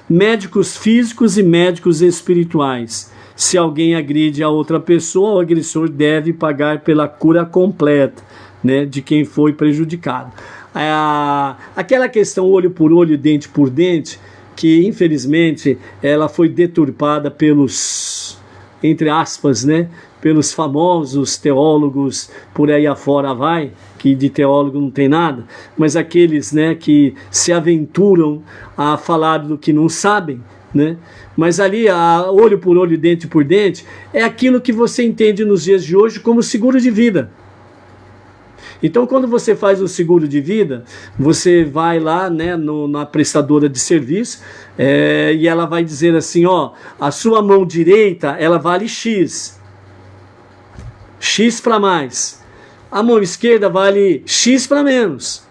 Médicos físicos e médicos espirituais. Se alguém agride a outra pessoa, o agressor deve pagar pela cura completa, né, de quem foi prejudicado. Aquela questão olho por olho, dente por dente, que infelizmente ela foi deturpada pelos, entre aspas, né, pelos famosos teólogos por aí afora vai, que de teólogo não tem nada, mas aqueles, né, que se aventuram a falar do que não sabem, né? Mas ali, olho por olho, dente por dente, é aquilo que você entende nos dias de hoje como seguro de vida. Então, quando você faz o seguro de vida, você vai lá, né, na prestadora de serviço, e ela vai dizer assim, ó, a sua mão direita, ela vale X. X para mais. A mão esquerda vale X para menos.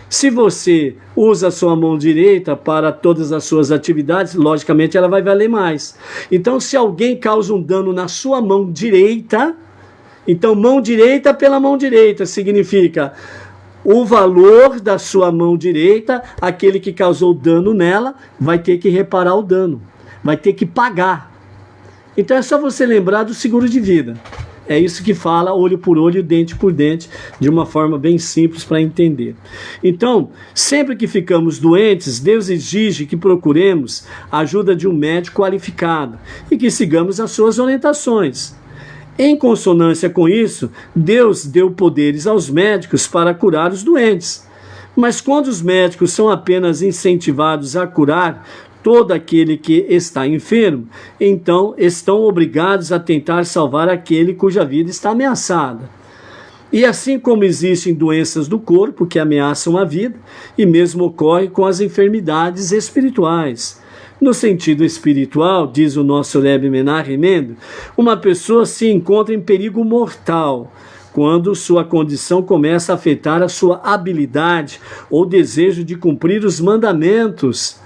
Se você usa a sua mão direita para todas as suas atividades, logicamente ela vai valer mais. Então, se alguém causa um dano na sua mão direita, então mão direita pela mão direita significa o valor da sua mão direita, aquele que causou dano nela vai ter que reparar o dano, vai ter que pagar. Então é só você lembrar do seguro de vida. É isso que fala olho por olho, dente por dente, de uma forma bem simples para entender. Então, sempre que ficamos doentes, Deus exige que procuremos a ajuda de um médico qualificado e que sigamos as suas orientações. Em consonância com isso, Deus deu poderes aos médicos para curar os doentes. Mas quando os médicos são apenas incentivados a curar todo aquele que está enfermo, então estão obrigados a tentar salvar aquele cuja vida está ameaçada. E assim como existem doenças do corpo que ameaçam a vida, e mesmo ocorre com as enfermidades espirituais. No sentido espiritual, diz o nosso Rebbe Menachem Mendel, uma pessoa se encontra em perigo mortal quando sua condição começa a afetar a sua habilidade ou desejo de cumprir os mandamentos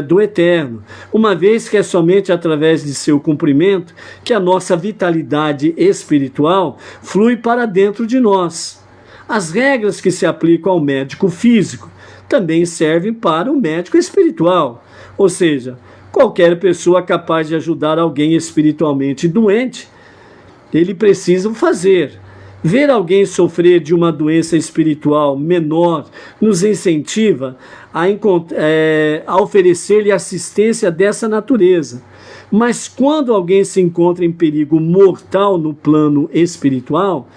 do Eterno, uma vez que é somente através de seu cumprimento que a nossa vitalidade espiritual flui para dentro de nós. As regras que se aplicam ao médico físico também servem para o médico espiritual. Ou seja, qualquer pessoa capaz de ajudar alguém espiritualmente doente, ele precisa fazer. Ver alguém sofrer de uma doença espiritual menor nos incentiva a oferecer-lhe assistência dessa natureza. Mas quando alguém se encontra em perigo mortal no plano espiritual,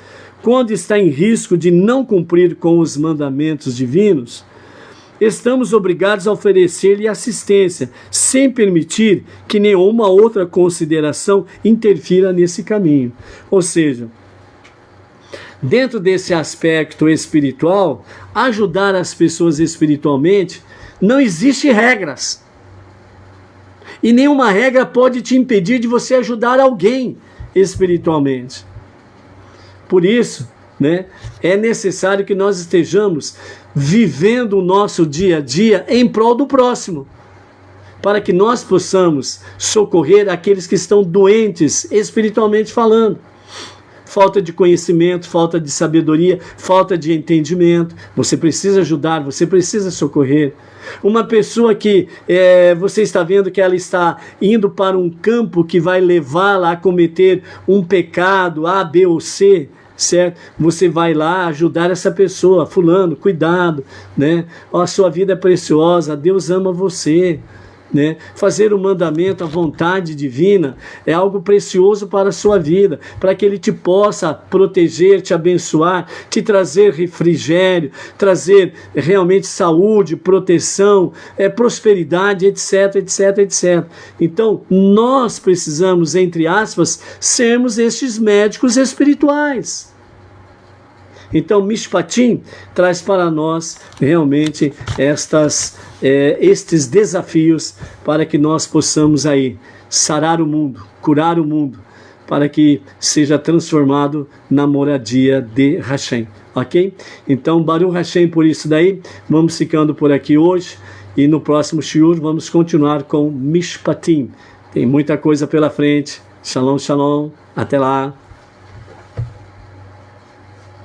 quando está em risco de não cumprir com os mandamentos divinos, estamos obrigados a oferecer-lhe assistência, sem permitir que nenhuma outra consideração interfira nesse caminho. Ou seja, dentro desse aspecto espiritual, ajudar as pessoas espiritualmente, não existe regras. E nenhuma regra pode te impedir de você ajudar alguém espiritualmente. Por isso, né, é necessário que nós estejamos vivendo o nosso dia a dia em prol do próximo, para que nós possamos socorrer aqueles que estão doentes espiritualmente falando. Falta de conhecimento, falta de sabedoria, falta de entendimento. Você precisa ajudar, você precisa socorrer. Uma pessoa que você está vendo que ela está indo para um campo que vai levá-la a cometer um pecado A, B ou C, certo? Você vai lá ajudar essa pessoa. Fulano, cuidado, né? A sua vida é preciosa, Deus ama você. Né? Fazer o mandamento, a vontade divina, é algo precioso para a sua vida, para que Ele te possa proteger, te abençoar, te trazer refrigério, trazer realmente saúde, proteção, prosperidade, etc, etc, etc. Então, nós precisamos, entre aspas, sermos estes médicos espirituais. Então, Mishpatim traz para nós realmente estes desafios para que nós possamos aí sarar o mundo, curar o mundo, para que seja transformado na moradia de Hashem, ok? Então, Baruch Hashem por isso daí, vamos ficando por aqui hoje e no próximo shiur vamos continuar com Mishpatim. Tem muita coisa pela frente. Shalom, shalom, até lá.